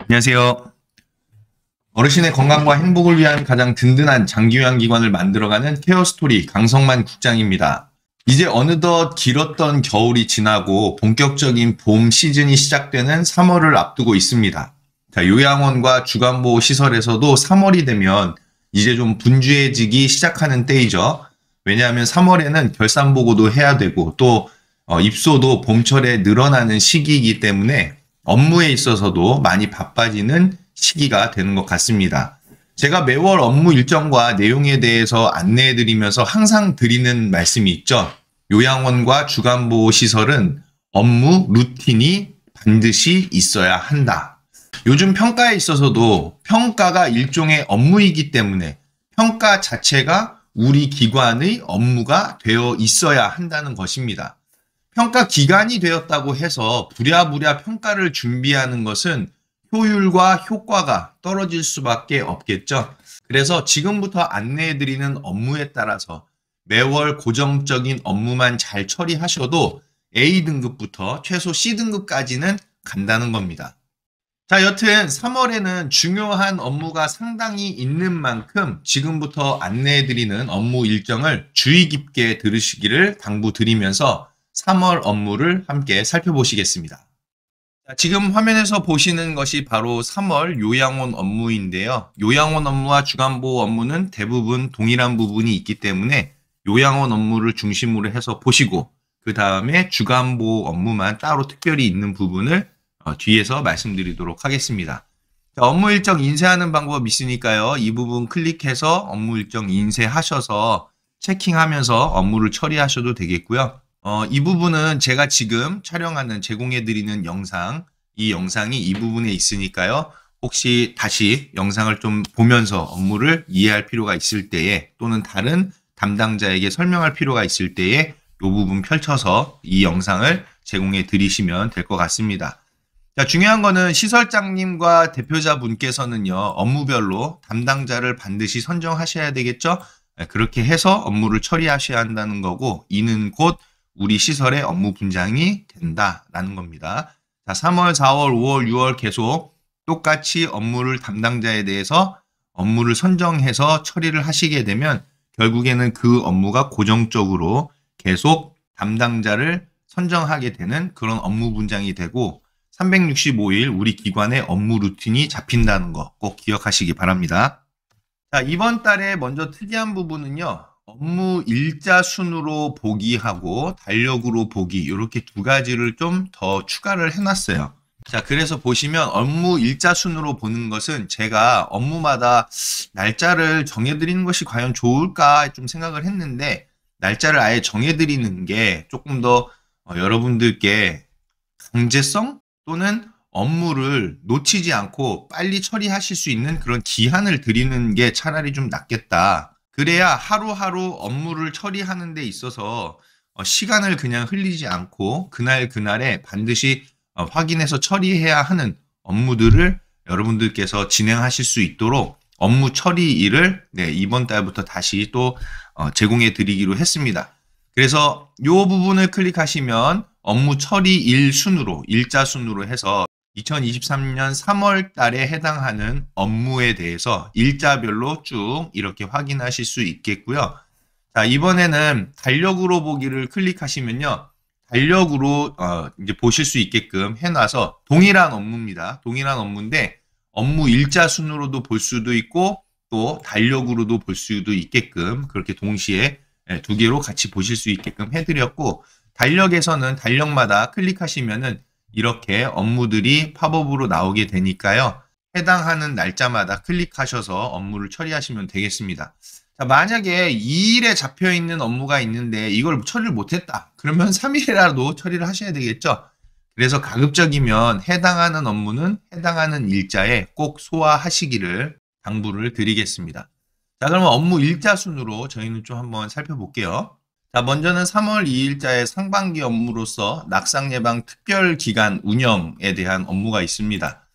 안녕하세요. 어르신의 건강과 행복을 위한 가장 든든한 장기요양 기관을 만들어가는 케어스토리 강성만 국장입니다. 이제 어느덧 길었던 겨울이 지나고 본격적인 봄 시즌이 시작되는 3월을 앞두고 있습니다. 자, 요양원과 주간보호시설에서도 3월이 되면 이제 좀 분주해지기 시작하는 때이죠. 왜냐하면 3월에는 결산보고도 해야 되고 또 입소도 봄철에 늘어나는 시기이기 때문에 업무에 있어서도 많이 바빠지는 시기가 되는 것 같습니다. 제가 매월 업무 일정과 내용에 대해서 안내해 드리면서 항상 드리는 말씀이 있죠. 요양원과 주간보호시설은 업무 루틴이 반드시 있어야 한다. 요즘 평가에 있어서도 평가가 일종의 업무이기 때문에 평가 자체가 우리 기관의 업무가 되어 있어야 한다는 것입니다. 평가 기간이 되었다고 해서 부랴부랴 평가를 준비하는 것은 효율과 효과가 떨어질 수밖에 없겠죠. 그래서 지금부터 안내해드리는 업무에 따라서 매월 고정적인 업무만 잘 처리하셔도 A등급부터 최소 C등급까지는 간다는 겁니다. 자, 여튼 3월에는 중요한 업무가 상당히 있는 만큼 지금부터 안내해드리는 업무 일정을 주의 깊게 들으시기를 당부드리면서 3월 업무를 함께 살펴보시겠습니다. 자, 지금 화면에서 보시는 것이 바로 3월 요양원 업무인데요. 요양원 업무와 주간보호 업무는 대부분 동일한 부분이 있기 때문에 요양원 업무를 중심으로 해서 보시고 그 다음에 주간보호 업무만 따로 특별히 있는 부분을 뒤에서 말씀드리도록 하겠습니다. 자, 업무 일정 인쇄하는 방법 있으니까요. 이 부분 클릭해서 업무 일정 인쇄하셔서 체킹하면서 업무를 처리하셔도 되겠고요. 이 부분은 제가 지금 촬영하는 제공해드리는 영상, 이 영상이 이 부분에 있으니까요. 혹시 다시 영상을 좀 보면서 업무를 이해할 필요가 있을 때에 또는 다른 담당자에게 설명할 필요가 있을 때에 이 부분 펼쳐서 이 영상을 제공해 드리시면 될 것 같습니다. 자, 중요한 거는 시설장님과 대표자분께서는요, 업무별로 담당자를 반드시 선정하셔야 되겠죠? 그렇게 해서 업무를 처리하셔야 한다는 거고, 이는 곧 우리 시설의 업무 분장이 된다라는 겁니다. 자, 3월, 4월, 5월, 6월 계속 똑같이 업무를 담당자에 대해서 업무를 선정해서 처리를 하시게 되면 결국에는 그 업무가 고정적으로 계속 담당자를 선정하게 되는 그런 업무 분장이 되고 365일 우리 기관의 업무 루틴이 잡힌다는 거 꼭 기억하시기 바랍니다. 자, 이번 달에 먼저 특이한 부분은요. 업무 일자 순으로 보기하고 달력으로 보기 이렇게 두 가지를 좀 더 추가를 해놨어요. 자, 그래서 보시면 업무 일자 순으로 보는 것은 제가 업무마다 날짜를 정해드리는 것이 과연 좋을까 좀 생각을 했는데 날짜를 아예 정해드리는 게 조금 더 여러분들께 강제성 또는 업무를 놓치지 않고 빨리 처리하실 수 있는 그런 기한을 드리는 게 차라리 좀 낫겠다. 그래야 하루하루 업무를 처리하는 데 있어서 시간을 그냥 흘리지 않고 그날에 반드시 확인해서 처리해야 하는 업무들을 여러분들께서 진행하실 수 있도록 업무 처리 일을 이번 달부터 다시 또 제공해 드리기로 했습니다. 그래서 이 부분을 클릭하시면 업무 처리 일 순으로, 일자 순으로 해서 2023년 3월 달에 해당하는 업무에 대해서 일자별로 쭉 이렇게 확인하실 수 있겠고요. 자, 이번에는 달력으로 보기를 클릭하시면요. 달력으로 이제 보실 수 있게끔 해놔서 동일한 업무입니다. 동일한 업무인데 업무 일자 순으로도 볼 수도 있고 또 달력으로도 볼 수도 있게끔 그렇게 동시에 두 개로 같이 보실 수 있게끔 해드렸고 달력에서는 달력마다 클릭하시면은 이렇게 업무들이 팝업으로 나오게 되니까요. 해당하는 날짜마다 클릭하셔서 업무를 처리하시면 되겠습니다. 자, 만약에 2일에 잡혀있는 업무가 있는데 이걸 처리를 못했다. 그러면 3일이라도 처리를 하셔야 되겠죠. 그래서 가급적이면 해당하는 업무는 해당하는 일자에 꼭 소화하시기를 당부를 드리겠습니다. 자, 그러면 업무 일자 순으로 저희는 좀 한번 살펴볼게요. 자, 먼저는 3월 2일자의 상반기 업무로서 낙상 예방 특별 기간 운영에 대한 업무가 있습니다.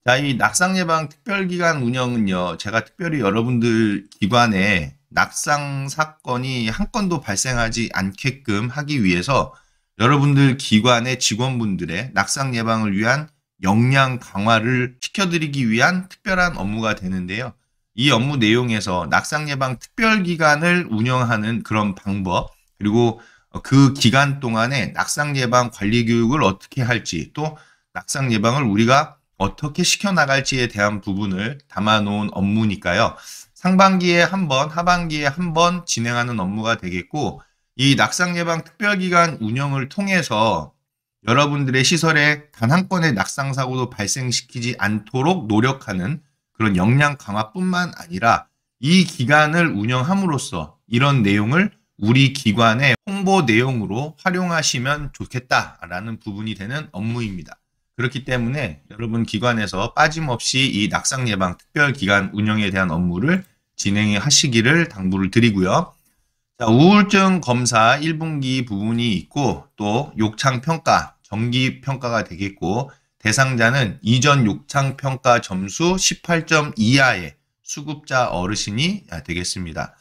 자, 이 낙상 예방 특별 기간 운영은요, 제가 특별히 여러분들 기관에 낙상 사건이 한 건도 발생하지 않게끔 하기 위해서 여러분들 기관의 직원분들의 낙상 예방을 위한 역량 강화를 시켜드리기 위한 특별한 업무가 되는데요. 이 업무 내용에서 낙상 예방 특별기간을 운영하는 그런 방법, 그리고 그 기간 동안에 낙상 예방 관리 교육을 어떻게 할지, 또 낙상 예방을 우리가 어떻게 시켜나갈지에 대한 부분을 담아놓은 업무니까요. 상반기에 한 번, 하반기에 한 번 진행하는 업무가 되겠고, 이 낙상 예방 특별기간 운영을 통해서 여러분들의 시설에 단 한 건의 낙상 사고도 발생시키지 않도록 노력하는 그런 역량 강화뿐만 아니라 이 기간을 운영함으로써 이런 내용을 우리 기관의 홍보 내용으로 활용하시면 좋겠다라는 부분이 되는 업무입니다. 그렇기 때문에 여러분 기관에서 빠짐없이 이 낙상 예방 특별기간 운영에 대한 업무를 진행하시기를 당부를 드리고요. 자, 우울증 검사 1분기 부분이 있고, 또 욕창 평가, 정기 평가가 되겠고, 대상자는 이전 욕창 평가 점수 18점 이하의 수급자 어르신이 되겠습니다.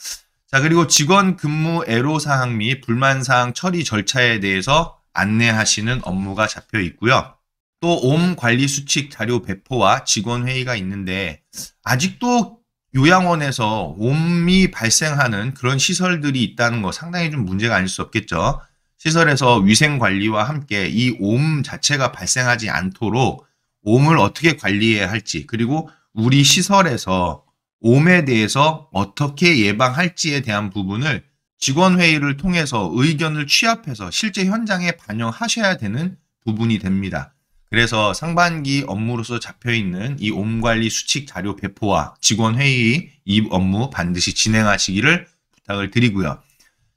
자, 그리고 직원 근무 애로사항 및 불만사항 처리 절차에 대해서 안내하시는 업무가 잡혀 있고요. 또 옴 관리 수칙 자료 배포와 직원 회의가 있는데, 아직도 요양원에서 옴이 발생하는 그런 시설들이 있다는 거 상당히 좀 문제가 아닐 수 없겠죠. 시설에서 위생 관리와 함께 이 옴 자체가 발생하지 않도록 옴을 어떻게 관리해야 할지, 그리고 우리 시설에서 옴에 대해서 어떻게 예방할지에 대한 부분을 직원회의를 통해서 의견을 취합해서 실제 현장에 반영하셔야 되는 부분이 됩니다. 그래서 상반기 업무로서 잡혀있는 이 옴관리 수칙 자료 배포와 직원회의 이 업무 반드시 진행하시기를 부탁을 드리고요.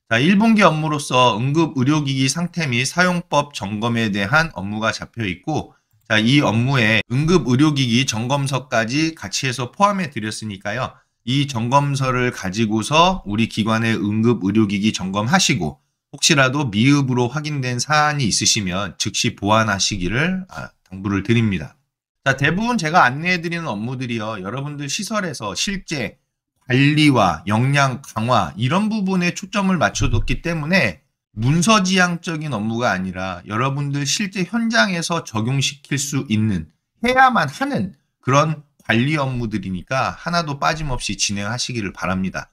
자, 1분기 업무로서 응급의료기기 상태 및 사용법 점검에 대한 업무가 잡혀있고, 자, 이 업무에 응급의료기기 점검서까지 같이 해서 포함해 드렸으니까요. 이 점검서를 가지고서 우리 기관의 응급의료기기 점검하시고, 혹시라도 미흡으로 확인된 사안이 있으시면 즉시 보완하시기를 당부를 드립니다. 자, 대부분 제가 안내해드리는 업무들이요, 여러분들 시설에서 실제 관리와 역량 강화 이런 부분에 초점을 맞춰뒀기 때문에 문서지향적인 업무가 아니라 여러분들 실제 현장에서 적용시킬 수 있는, 해야만 하는 그런 관리 업무들이니까 하나도 빠짐없이 진행하시기를 바랍니다.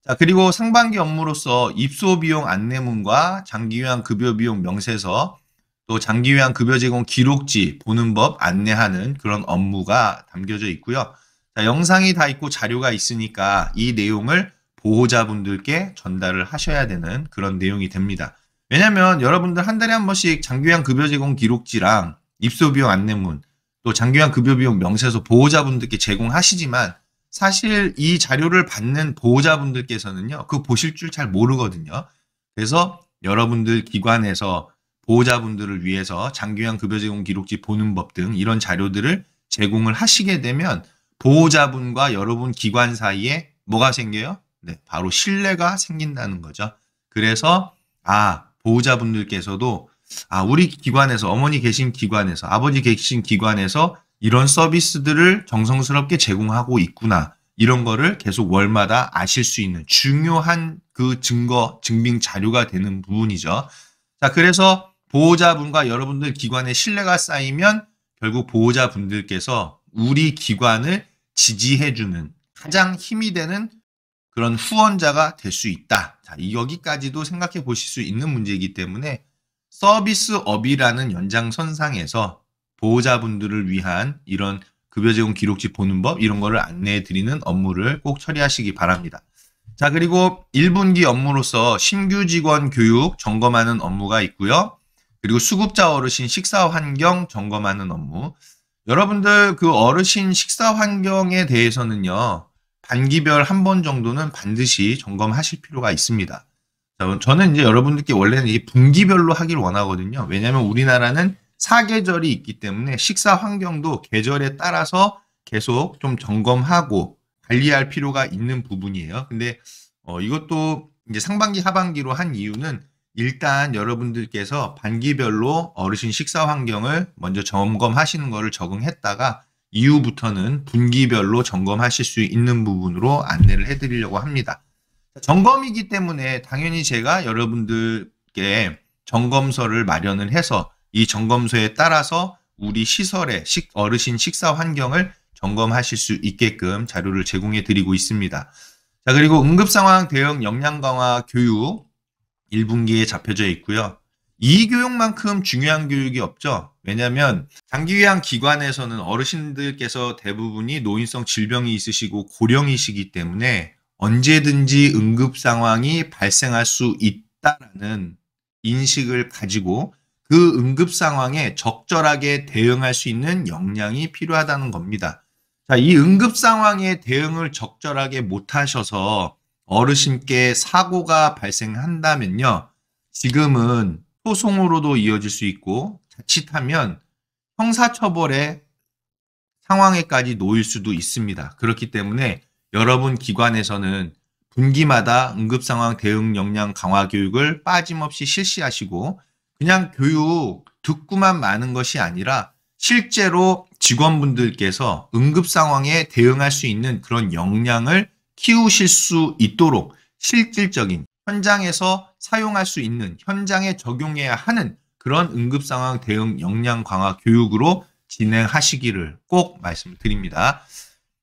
자, 그리고 상반기 업무로서 입소비용 안내문과 장기요양 급여비용 명세서, 또 장기요양 급여 제공 기록지 보는 법 안내하는 그런 업무가 담겨져 있고요. 자, 영상이 다 있고 자료가 있으니까 이 내용을 보호자분들께 전달을 하셔야 되는 그런 내용이 됩니다. 왜냐하면 여러분들 한 달에 한 번씩 장기요양 급여 제공 기록지랑 입소비용 안내문, 또 장기요양 급여비용 명세서 보호자분들께 제공하시지만 사실 이 자료를 받는 보호자분들께서는요, 그거 보실 줄 잘 모르거든요. 그래서 여러분들 기관에서 보호자분들을 위해서 장기요양 급여 제공 기록지 보는 법 등 이런 자료들을 제공을 하시게 되면 보호자분과 여러분 기관 사이에 뭐가 생겨요? 네, 바로 신뢰가 생긴다는 거죠. 그래서 보호자분들께서도 우리 기관에서, 어머니 계신 기관에서, 아버지 계신 기관에서 이런 서비스들을 정성스럽게 제공하고 있구나, 이런 거를 계속 월마다 아실 수 있는 중요한 그 증거, 증빙 자료가 되는 부분이죠. 자, 그래서 보호자분과 여러분들 기관의 신뢰가 쌓이면 결국 보호자분들께서 우리 기관을 지지해주는 가장 힘이 되는 그런 후원자가 될 수 있다. 자, 여기까지도 생각해 보실 수 있는 문제이기 때문에 서비스업이라는 연장선상에서 보호자분들을 위한 이런 급여 제공 기록지 보는 법, 이런 거를 안내해 드리는 업무를 꼭 처리하시기 바랍니다. 자, 그리고 1분기 업무로서 신규 직원 교육 점검하는 업무가 있고요. 그리고 수급자 어르신 식사 환경 점검하는 업무. 여러분들 그 어르신 식사 환경에 대해서는요, 반기별 한 번 정도는 반드시 점검하실 필요가 있습니다. 자, 저는 이제 여러분들께 원래는 이 분기별로 하길 원하거든요. 왜냐하면 우리나라는 사계절이 있기 때문에 식사 환경도 계절에 따라서 계속 좀 점검하고 관리할 필요가 있는 부분이에요. 근데 이것도 이제 상반기 하반기로 한 이유는 일단 여러분들께서 반기별로 어르신 식사 환경을 먼저 점검하시는 거를 적응했다가 이후부터는 분기별로 점검하실 수 있는 부분으로 안내를 해드리려고 합니다. 점검이기 때문에 당연히 제가 여러분들께 점검서를 마련을 해서 이 점검서에 따라서 우리 시설의 어르신 식사 환경을 점검하실 수 있게끔 자료를 제공해 드리고 있습니다. 자, 그리고 응급상황 대응 역량 강화 교육 1분기에 잡혀져 있고요. 이 교육만큼 중요한 교육이 없죠. 왜냐하면 장기요양 기관에서는 어르신들께서 대부분이 노인성 질병이 있으시고 고령이시기 때문에 언제든지 응급 상황이 발생할 수 있다라는 인식을 가지고 그 응급 상황에 적절하게 대응할 수 있는 역량이 필요하다는 겁니다. 자, 이 응급 상황에 대응을 적절하게 못하셔서 어르신께 사고가 발생한다면요. 지금은 소송으로도 이어질 수 있고 자칫하면 형사처벌의 상황에까지 놓일 수도 있습니다. 그렇기 때문에 여러분 기관에서는 분기마다 응급상황 대응 역량 강화 교육을 빠짐없이 실시하시고 그냥 교육 듣고만 마는 것이 아니라 실제로 직원분들께서 응급상황에 대응할 수 있는 그런 역량을 키우실 수 있도록 실질적인 현장에서 사용할 수 있는 현장에 적용해야 하는 그런 응급상황 대응 역량 강화 교육으로 진행하시기를 꼭 말씀드립니다.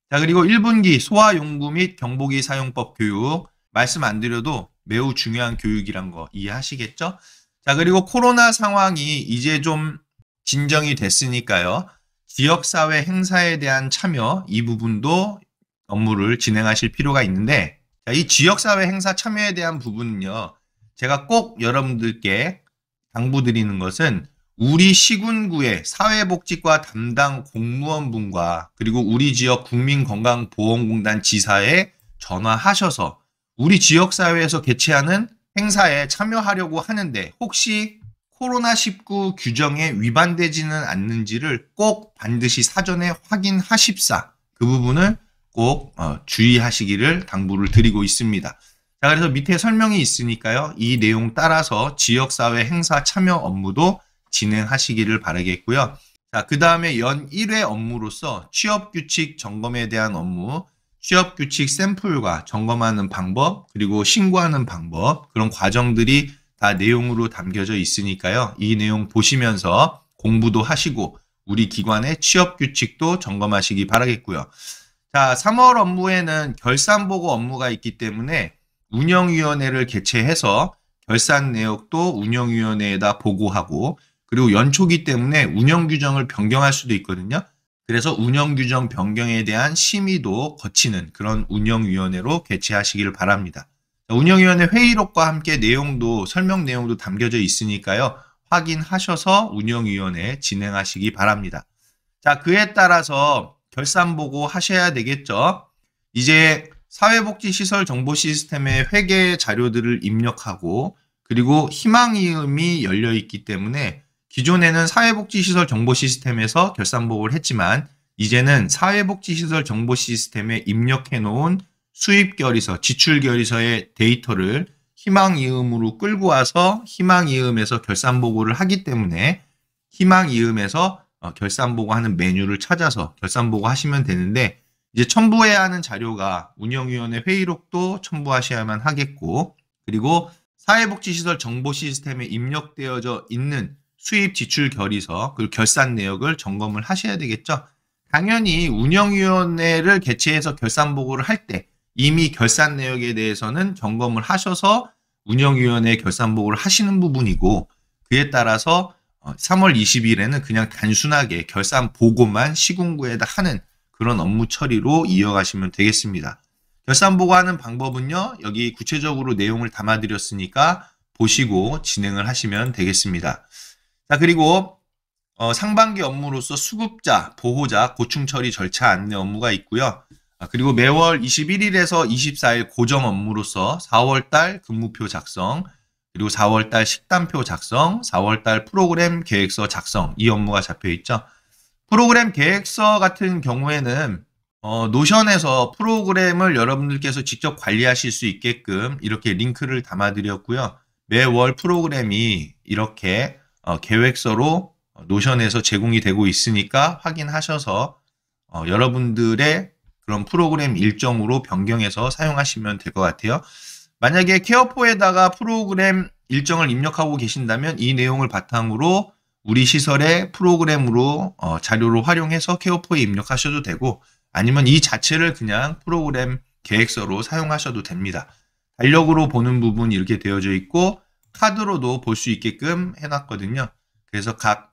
자, 그리고 1분기 소아용구 및 경보기 사용법 교육 말씀 안 드려도 매우 중요한 교육이란 거 이해하시겠죠? 자, 그리고 코로나 상황이 이제 좀 진정이 됐으니까요. 지역사회 행사에 대한 참여 이 부분도 업무를 진행하실 필요가 있는데 자, 이 지역사회 행사 참여에 대한 부분은요. 제가 꼭 여러분들께 당부드리는 것은 우리 시군구의 사회복지과 담당 공무원분과 그리고 우리 지역 국민건강보험공단 지사에 전화하셔서 우리 지역사회에서 개최하는 행사에 참여하려고 하는데 혹시 코로나19 규정에 위반되지는 않는지를 꼭 반드시 사전에 확인하십사 그 부분을 꼭 주의하시기를 당부를 드리고 있습니다. 자, 그래서 밑에 설명이 있으니까요. 이 내용 따라서 지역사회 행사 참여 업무도 진행하시기를 바라겠고요. 자, 그 다음에 연 1회 업무로서 취업규칙 점검에 대한 업무, 취업규칙 샘플과 점검하는 방법, 그리고 신고하는 방법, 그런 과정들이 다 내용으로 담겨져 있으니까요. 이 내용 보시면서 공부도 하시고 우리 기관의 취업규칙도 점검하시기 바라겠고요. 자, 3월 업무에는 결산보고 업무가 있기 때문에 운영위원회를 개최해서 결산 내역도 운영위원회에다 보고하고 그리고 연초기 때문에 운영규정을 변경할 수도 있거든요. 그래서 운영규정 변경에 대한 심의도 거치는 그런 운영위원회로 개최하시기를 바랍니다. 운영위원회 회의록과 함께 내용도 설명 내용도 담겨져 있으니까요. 확인하셔서 운영위원회 진행하시기 바랍니다. 자, 그에 따라서 결산보고 하셔야 되겠죠. 이제 사회복지시설 정보 시스템에 회계 자료들을 입력하고 그리고 희망이음이 열려 있기 때문에 기존에는 사회복지시설 정보 시스템에서 결산보고를 했지만 이제는 사회복지시설 정보 시스템에 입력해 놓은 수입결의서, 지출결의서의 데이터를 희망이음으로 끌고 와서 희망이음에서 결산보고를 하기 때문에 희망이음에서 결산보고하는 메뉴를 찾아서 결산보고 하시면 되는데 이제 첨부해야 하는 자료가 운영위원회 회의록도 첨부하셔야만 하겠고 그리고 사회복지시설 정보 시스템에 입력되어져 있는 수입 지출 결의서 그리고 결산 내역을 점검을 하셔야 되겠죠. 당연히 운영위원회를 개최해서 결산보고를 할 때 이미 결산 내역에 대해서는 점검을 하셔서 운영위원회 결산보고를 하시는 부분이고 그에 따라서 3월 20일에는 그냥 단순하게 결산 보고만 시군구에다 하는 그런 업무 처리로 이어가시면 되겠습니다. 결산 보고하는 방법은요. 여기 구체적으로 내용을 담아드렸으니까 보시고 진행을 하시면 되겠습니다. 자, 그리고 상반기 업무로서 수급자, 보호자, 고충 처리 절차 안내 업무가 있고요. 그리고 매월 21일에서 24일 고정 업무로서 4월달 근무표 작성, 그리고 4월달 식단표 작성, 4월달 프로그램 계획서 작성 이 업무가 잡혀 있죠. 프로그램 계획서 같은 경우에는 노션에서 프로그램을 여러분들께서 직접 관리하실 수 있게끔 이렇게 링크를 담아드렸고요. 매월 프로그램이 이렇게 계획서로 노션에서 제공이 되고 있으니까 확인하셔서 여러분들의 그런 프로그램 일정으로 변경해서 사용하시면 될 것 같아요. 만약에 케어포에다가 프로그램 일정을 입력하고 계신다면 이 내용을 바탕으로 우리 시설의 프로그램으로 자료로 활용해서 케어포에 입력하셔도 되고 아니면 이 자체를 그냥 프로그램 계획서로 사용하셔도 됩니다. 달력으로 보는 부분이 이렇게 되어져 있고 카드로도 볼 수 있게끔 해놨거든요. 그래서 각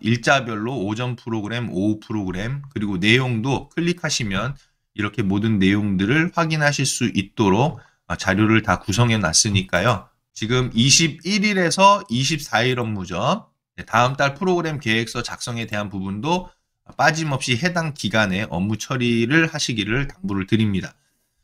일자별로 오전 프로그램, 오후 프로그램 그리고 내용도 클릭하시면 이렇게 모든 내용들을 확인하실 수 있도록 자료를 다 구성해 놨으니까요. 지금 21일에서 24일 업무죠. 다음 달 프로그램 계획서 작성에 대한 부분도 빠짐없이 해당 기간에 업무 처리를 하시기를 당부를 드립니다.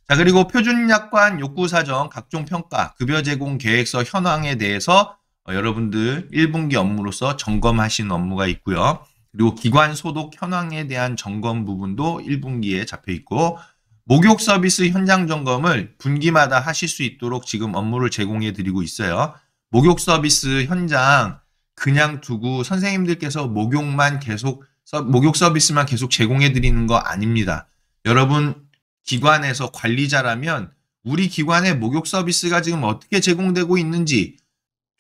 자, 그리고 표준약관 욕구사정, 각종 평가, 급여 제공 계획서 현황에 대해서 여러분들 1분기 업무로서 점검하시는 업무가 있고요. 그리고 기관 소독 현황에 대한 점검 부분도 1분기에 잡혀 있고 목욕 서비스 현장 점검을 분기마다 하실 수 있도록 지금 업무를 제공해 드리고 있어요. 목욕 서비스 현장 그냥 두고 선생님들께서 목욕 서비스만 계속 제공해 드리는 거 아닙니다. 여러분 기관에서 관리자라면 우리 기관의 목욕 서비스가 지금 어떻게 제공되고 있는지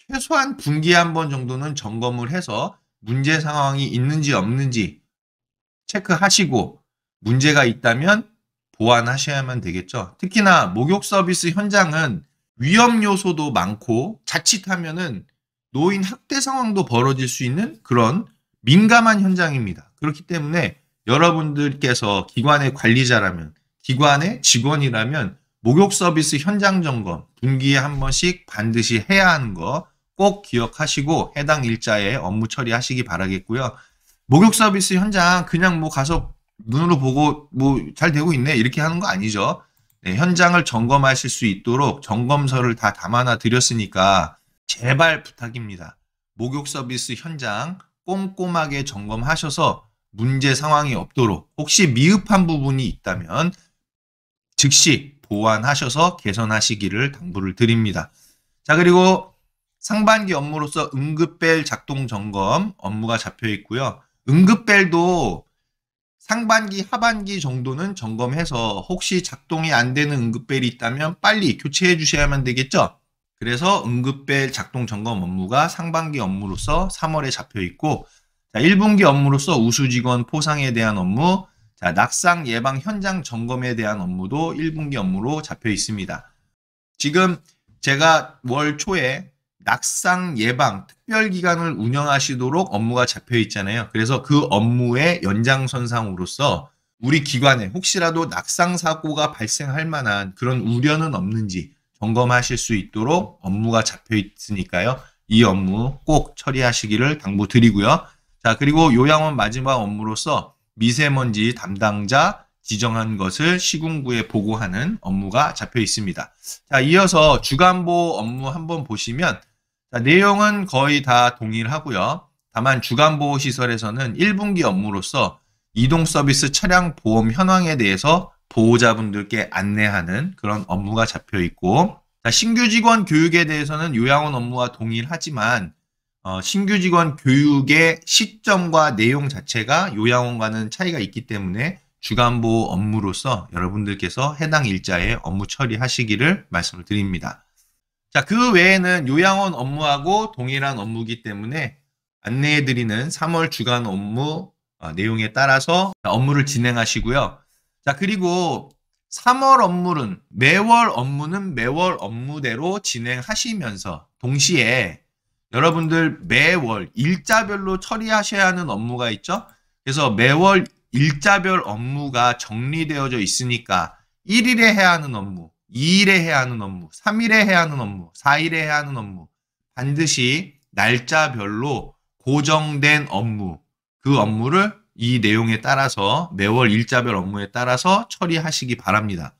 최소한 분기에 한 번 정도는 점검을 해서 문제 상황이 있는지 없는지 체크하시고 문제가 있다면 보완하셔야만 되겠죠. 특히나 목욕 서비스 현장은 위험 요소도 많고 자칫하면은 노인 학대 상황도 벌어질 수 있는 그런 민감한 현장입니다. 그렇기 때문에 여러분들께서 기관의 관리자라면 기관의 직원이라면 목욕 서비스 현장 점검 분기에 한 번씩 반드시 해야 하는 거 꼭 기억하시고 해당 일자에 업무 처리하시기 바라겠고요. 목욕 서비스 현장 그냥 뭐 가서 눈으로 보고 뭐 잘 되고 있네 이렇게 하는 거 아니죠. 네, 현장을 점검하실 수 있도록 점검서를 다 담아놔 드렸으니까 제발 부탁입니다. 목욕 서비스 현장 꼼꼼하게 점검하셔서 문제 상황이 없도록 혹시 미흡한 부분이 있다면 즉시 보완하셔서 개선하시기를 당부를 드립니다. 자, 그리고 상반기 업무로서 응급벨 작동 점검 업무가 잡혀 있고요. 응급벨도 상반기, 하반기 정도는 점검해서 혹시 작동이 안 되는 응급벨이 있다면 빨리 교체해 주셔야만 되겠죠. 그래서 응급벨 작동 점검 업무가 상반기 업무로서 3월에 잡혀 있고, 자, 1분기 업무로서 우수 직원 포상에 대한 업무, 자, 낙상 예방 현장 점검에 대한 업무도 1분기 업무로 잡혀 있습니다. 지금 제가 월 초에 낙상 예방 특별기간을 운영하시도록 업무가 잡혀 있잖아요. 그래서 그 업무의 연장선상으로서 우리 기관에 혹시라도 낙상 사고가 발생할 만한 그런 우려는 없는지 점검하실 수 있도록 업무가 잡혀 있으니까요. 이 업무 꼭 처리하시기를 당부드리고요. 자, 그리고 요양원 마지막 업무로서 미세먼지 담당자 지정한 것을 시군구에 보고하는 업무가 잡혀 있습니다. 자, 이어서 주간보호 업무 한번 보시면 자, 내용은 거의 다 동일하고요. 다만 주간보호시설에서는 1분기 업무로서 이동 서비스 차량 보험 현황에 대해서 보호자분들께 안내하는 그런 업무가 잡혀 있고, 자, 신규 직원 교육에 대해서는 요양원 업무와 동일하지만 신규 직원 교육의 시점과 내용 자체가 요양원과는 차이가 있기 때문에 주간보호 업무로서 여러분들께서 해당 일자에 업무 처리하시기를 말씀을 드립니다. 자, 그 외에는 요양원 업무하고 동일한 업무이기 때문에 안내해드리는 3월 주간 업무 내용에 따라서 업무를 진행하시고요. 자, 그리고 3월 업무는 매월 업무대로 진행하시면서 동시에 여러분들 매월 일자별로 처리하셔야 하는 업무가 있죠. 그래서 매월 일자별 업무가 정리되어져 있으니까 1일에 해야 하는 업무, 2일에 해야 하는 업무, 3일에 해야 하는 업무, 4일에 해야 하는 업무 반드시 날짜별로 고정된 업무, 그 업무를 이 내용에 따라서 매월 일자별 업무에 따라서 처리하시기 바랍니다.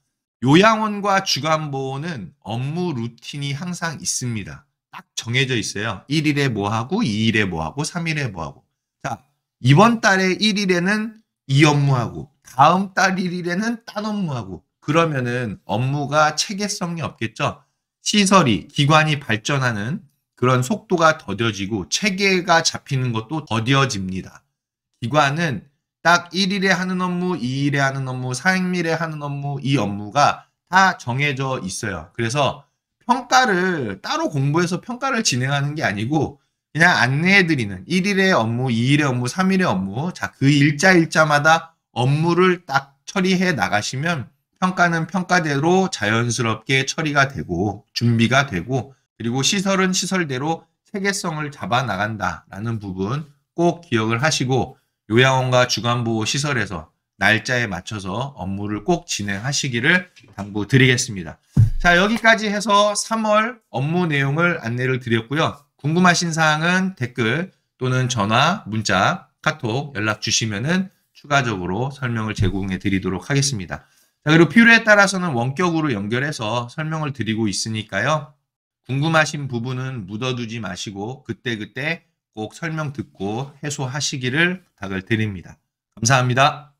요양원과 주간보호는 업무 루틴이 항상 있습니다. 딱 정해져 있어요. 1일에 뭐 하고 2일에 뭐 하고 3일에 뭐 하고. 자, 이번 달에 1일에는 이 업무하고 다음 달 1일에는 딴 업무하고 그러면은 업무가 체계성이 없겠죠. 시설이 기관이 발전하는 그런 속도가 더뎌지고 체계가 잡히는 것도 더뎌집니다. 기관은 딱 1일에 하는 업무, 2일에 하는 업무, 3일에 하는 업무, 이 업무가 다 정해져 있어요. 그래서 평가를 따로 공부해서 평가를 진행하는 게 아니고 그냥 안내해드리는 1일의 업무, 2일의 업무, 3일의 업무, 자, 그 일자마다 업무를 딱 처리해 나가시면 평가는 평가대로 자연스럽게 처리가 되고 준비가 되고 그리고 시설은 시설대로 체계성을 잡아 나간다라는 부분 꼭 기억을 하시고 요양원과 주간보호 시설에서 날짜에 맞춰서 업무를 꼭 진행하시기를 당부드리겠습니다. 자, 여기까지 해서 3월 업무 내용을 안내를 드렸고요. 궁금하신 사항은 댓글 또는 전화, 문자, 카톡 연락 주시면은 추가적으로 설명을 제공해 드리도록 하겠습니다. 자, 그리고 필요에 따라서는 원격으로 연결해서 설명을 드리고 있으니까요. 궁금하신 부분은 묻어두지 마시고 그때그때 꼭 설명 듣고 해소하시기를 부탁을 드립니다. 감사합니다.